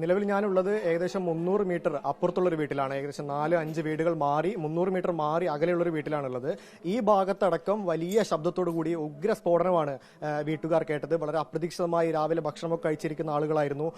നിലവിൽ ഞാനുള്ളത് ഏകദേശം 300 മീറ്റർ അപ്പുറത്തുള്ളൊരു വീട്ടിലാണ്. ഏകദേശം 4-5 വീടുകൾ മാറി 300 മീറ്റർ മാറി അകലെയുള്ളൊരു വീട്ടിലാണുള്ളത്. ഈ ഭാഗത്തടക്കം വലിയ ശബ്ദത്തോടു കൂടി ഉഗ്ര സ്ഫോടനമാണ് വീട്ടുകാർ കേട്ടത്. വളരെ അപ്രതീക്ഷിതമായി രാവിലെ ഭക്ഷണമൊക്കെ കഴിച്ചിരിക്കുന്ന ആളുകളായിരുന്നു.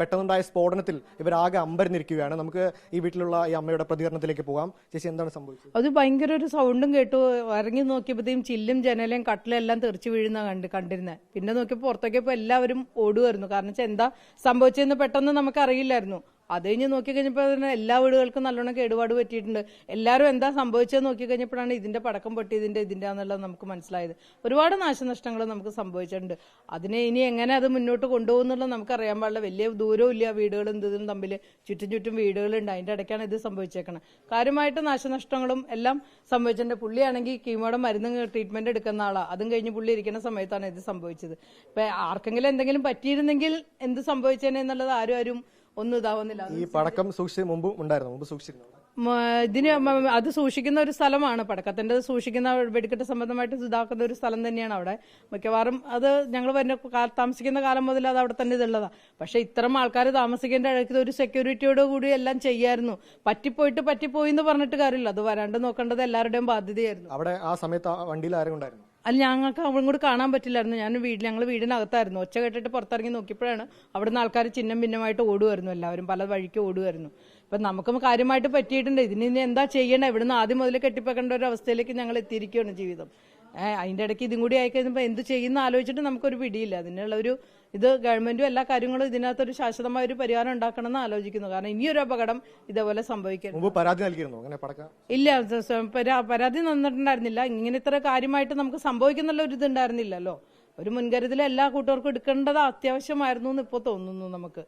പെട്ടെന്നുണ്ടായ സ്ഫോടനത്തിൽ ഇവരാകെ അമ്പരന്നിരിക്കുകയാണ്. നമുക്ക് ഈ വീട്ടിലുള്ള ഈ അമ്മയുടെ പ്രതികരണത്തിലേക്ക് പോകാം. ചേച്ചി, എന്താണ് സംഭവിച്ചത്? അത് ഭയങ്കര ഒരു സൗണ്ടും കേട്ടു. ഇറങ്ങി നോക്കിയപ്പോഴത്തേക്കും ചില്ലും ജനലും കട്ടിലെല്ലാം തെറിച്ചു വീഴുന്ന കണ്ടിരുന്നത്. പിന്നെ നോക്കിയപ്പോൾ പുറത്തേക്കപ്പോൾ എല്ലാവരും ഓടുമായിരുന്നു. കാരണം വെച്ചാൽ എന്താ സംഭവിച്ചതെന്ന് പെട്ടെന്ന് നമുക്കറിയില്ലായിരുന്നു. അത് കഴിഞ്ഞ് നോക്കിക്കഴിഞ്ഞപ്പോൾ തന്നെ എല്ലാ വീടുകൾക്കും നല്ലോണം കേടുപാട് പറ്റിയിട്ടുണ്ട്. എല്ലാവരും എന്താ സംഭവിച്ചതെന്ന് നോക്കിക്കഴിഞ്ഞപ്പോഴാണ് ഇതിന്റെ പടക്കം പൊട്ടിയതിന്റെ എന്നുള്ളത് നമുക്ക് മനസ്സിലായത്. ഒരുപാട് നാശനഷ്ടങ്ങൾ നമുക്ക് സംഭവിച്ചിട്ടുണ്ട്. അതിനെ ഇനി എങ്ങനെ അത് മുന്നോട്ട് കൊണ്ടുപോകുന്നുള്ളത് നമുക്കറിയാൻ പാടില്ല. വലിയ ദൂരവും ഇല്ല വീടുകളും ഇതും തമ്മിൽ, ചുറ്റും വീടുകളുണ്ട്. അതിന്റെ ഇടയ്ക്കാണ് ഇത് സംഭവിച്ചേക്കണം. കാര്യമായിട്ട് നാശനഷ്ടങ്ങളും എല്ലാം സംഭവിച്ചിട്ടുണ്ട്. പുള്ളിയാണെങ്കിൽ കീമോയുടെ മരുന്ന് ട്രീറ്റ്മെന്റ് എടുക്കുന്ന ആളാണ്. അതും കഴിഞ്ഞ് പുള്ളി ഇരിക്കുന്ന സമയത്താണ് ഇത് സംഭവിച്ചത്. ഇപ്പൊ ആർക്കെങ്കിലും എന്തെങ്കിലും പറ്റിയിരുന്നെങ്കിൽ എന്ത് സംഭവിച്ചേനെ എന്നുള്ളത് ആരും ഒന്നും ഇതാവുന്നില്ല. ഈ പടക്കം മുമ്പ് സൂക്ഷിച്ചിരുന്നു. ഇതിന് അത് സൂക്ഷിക്കുന്ന ഒരു സ്ഥലമാണ്. പടക്കത്തിന്റെ സൂക്ഷിക്കുന്ന വെടിക്കെട്ട് സംബന്ധമായിട്ട് ഇതാക്കുന്ന ഒരു സ്ഥലം തന്നെയാണ് അവിടെ. മിക്കവാറും അത് ഞങ്ങൾ താമസിക്കുന്ന കാലം മുതൽ അത് അവിടെ തന്നെ ഇതുള്ളതാണ്. പക്ഷെ ഇത്തരം ആൾക്കാർ താമസിക്കേണ്ട ഇടയ്ക്ക് ഒരു സെക്യൂരിറ്റിയോട് കൂടി എല്ലാം ചെയ്യായിരുന്നു. പറ്റിപ്പോയി എന്ന് പറഞ്ഞിട്ട് കാര്യമില്ല. അത് വരാണ്ട് നോക്കേണ്ടത് എല്ലാവരുടെയും ബാധ്യതയായിരുന്നു. അവിടെ ആ സമയത്ത് വണ്ടിയിൽ ആരും ഉണ്ടായിരുന്നു? അല്ല, ഞങ്ങൾക്ക് അവിടെ കൂടി കാണാൻ പറ്റില്ലായിരുന്നു. ഞങ്ങൾ വീടിനകത്തായിരുന്നു. ഒച്ച കേട്ടിട്ട് പുറത്തിറങ്ങി നോക്കിയപ്പോഴാണ് അവിടുന്ന് ആൾക്കാർ ഭിന്നമായിട്ട് ഓടുമായിരുന്നു. എല്ലാവരും പല വഴിക്ക് ഓടുമായിരുന്നു. ഇപ്പൊ നമുക്കും കാര്യമായിട്ട് പറ്റിയിട്ടുണ്ട്. ഇതിന് എന്താ ചെയ്യണേ? ഇവിടുന്ന് ആദ്യം മുതൽ കെട്ടിപ്പേക്കേണ്ട ഒരു അവസ്ഥയിലേക്ക് ഞങ്ങൾ എത്തിയിരിക്കുകയാണ് ജീവിതം. അതിന്റെ ഇടയ്ക്ക് ഇതും കൂടി ആയിക്കഴിഞ്ഞപ്പോൾ എന്ത് ചെയ്യുന്ന ആലോചിച്ചിട്ട് നമുക്കൊരു പിടിയില്ല. അതിനുള്ള ഇത് ഗവൺമെന്റും എല്ലാ കാര്യങ്ങളും ഇതിനകത്തൊരു ശാശ്വതമായ ഒരു പരിഹാരം ഉണ്ടാക്കണമെന്ന് ആലോചിക്കുന്നു. കാരണം ഇനിയൊരു അപകടം ഇതേപോലെ സംഭവിക്കരുത്. ഇല്ല, പരാതി തന്നിട്ടുണ്ടായിരുന്നില്ല. ഇങ്ങനെ ഇത്ര കാര്യമായിട്ട് നമുക്ക് സംഭവിക്കുന്നുള്ള ഒരു ഇതുണ്ടായിരുന്നില്ലല്ലോ. ഒരു മുൻകരുതൽ എല്ലാ കൂട്ടർക്കും എടുക്കേണ്ടത് അത്യാവശ്യമായിരുന്നു എന്ന് ഇപ്പോൾ തോന്നുന്നു നമുക്ക്.